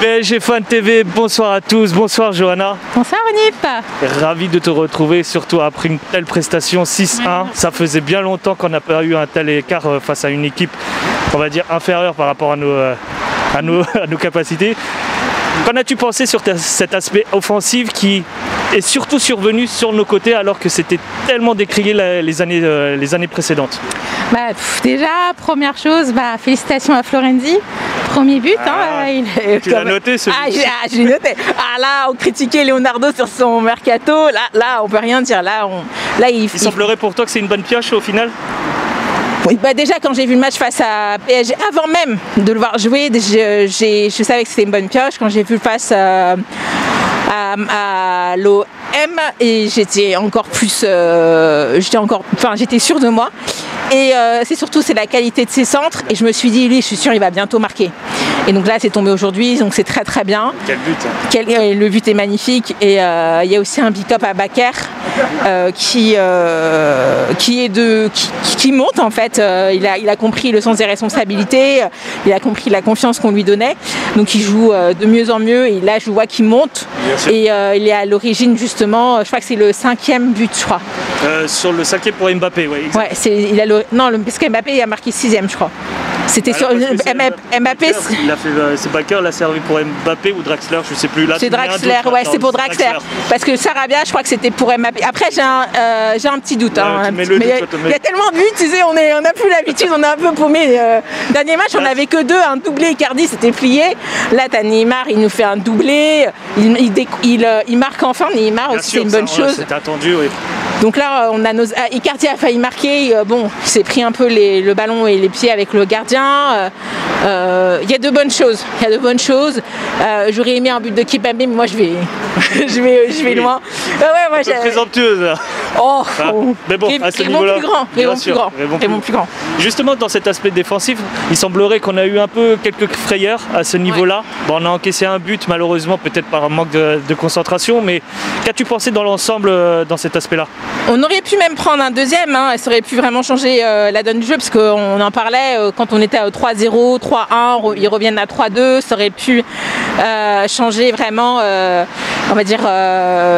PSG Fan TV, bonsoir à tous, bonsoir Johanna. Bonsoir Onip. Ravi de te retrouver, surtout après une telle prestation 6-1. Ça faisait bien longtemps qu'on n'a pas eu un tel écart face à une équipe, on va dire, inférieure par rapport à nos capacités. Qu'en as-tu pensé sur cet aspect offensif qui est surtout survenu sur nos côtés alors que c'était tellement décrié les années précédentes? Déjà, première chose, félicitations à Florenzi. Premier but. Tu l'as noté ce but? J'ai noté. Là, on critiquait Leonardo sur son mercato. Là, on peut rien dire. Il semblerait pour toi que c'est une bonne pioche au final? Oui, déjà quand j'ai vu le match face à PSG, avant même de le voir jouer, je savais que c'était une bonne pioche. Quand j'ai vu face à l'OM, et j'étais encore plus, j'étais sûre de moi. Et c'est la qualité de ses centres. Et je me suis dit, lui, je suis sûre, il va bientôt marquer. Et donc là, c'est tombé aujourd'hui, donc c'est très très bien. Quel but Le but est magnifique. Et il y a aussi un big-up à Bakker qui monte en fait. Il a compris le sens des responsabilités, il a compris la confiance qu'on lui donnait. Donc il joue de mieux en mieux. Et là, je vois qu'il monte. Et il est à l'origine justement, je crois que c'est le 5e but, je crois. Sur le 5e pour Mbappé, oui. Ouais, parce qu'Mbappé il a marqué 6e, je crois. C'était sur Mbappé. C'est Bakker l'a servi pour Mbappé ou Draxler, je sais plus. C'est Draxler, c'est pour Draxler. Parce que Sarabia, je crois que c'était pour Mbappé. Après, j'ai un petit doute. Il y a tellement de buts, tu sais, on n'a plus l'habitude, on est un peu paumé. Dernier match, on n'avait que 2, un doublé. Icardi, c'était plié. Là, t'as Neymar, il nous fait un doublé. Il marque enfin. Neymar aussi, c'est une bonne chose. C'était attendu, oui. Donc là, Icardi a failli marquer. Il s'est pris un peu le ballon et les pieds avec le gardien. Il y a de bonnes choses. J'aurais aimé un but de Kimpembe, mais moi je vais loin. Un peu présomptueuse. Mais bon, à ce niveau-là, Raymond plus grand. Justement, dans cet aspect défensif, il semblerait qu'on a eu un peu quelques frayeurs à ce niveau-là. On a encaissé un but, malheureusement, peut-être par un manque de concentration. Mais qu'as-tu pensé dans l'ensemble dans cet aspect-là? On aurait pu même prendre un deuxième, ça aurait pu vraiment changer la donne du jeu, parce qu'on en parlait quand on était à 3-0, 3-1, ils reviennent à 3-2, ça aurait pu changer vraiment, on va dire,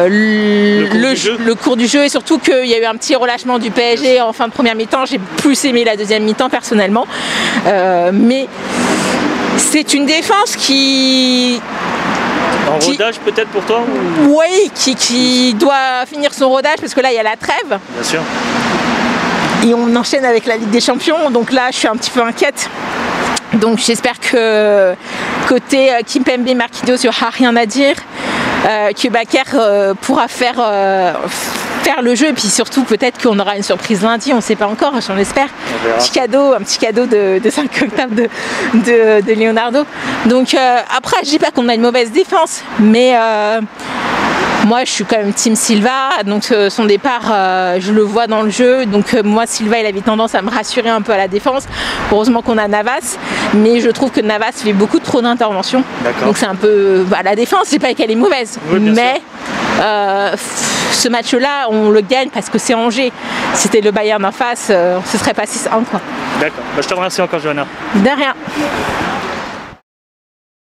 le cours du jeu, et surtout qu'il y a eu un petit relâchement du PSG en fin de première mi-temps. J'ai plus aimé la deuxième mi-temps personnellement, mais c'est une défense qui... En rodage peut-être pour toi Oui, qui doit finir son rodage, parce que là il y a la trêve. Bien sûr. Et on enchaîne avec la Ligue des Champions, donc là je suis un petit peu inquiète. Donc j'espère que côté Kimpembe, Marquinhos, il n'y aura rien à dire, que Bakker pourra faire le jeu, et puis surtout peut-être qu'on aura une surprise lundi, on ne sait pas encore, j'en espère. Un petit cadeau de 5 octaves de Leonardo. Donc après, je dis pas qu'on a une mauvaise défense, mais moi je suis quand même team Silva, donc son départ je le vois dans le jeu, donc moi Silva il avait tendance à me rassurer un peu à la défense. Heureusement qu'on a Navas, mais je trouve que Navas fait beaucoup trop d'interventions, donc c'est un peu la défense, je dis pas qu'elle est mauvaise, mais ce match là on le gagne parce que c'est Angers. Si c'était le Bayern en face, ce serait pas 6-1 quoi. D'accord, je te remercie encore Johanna. De rien.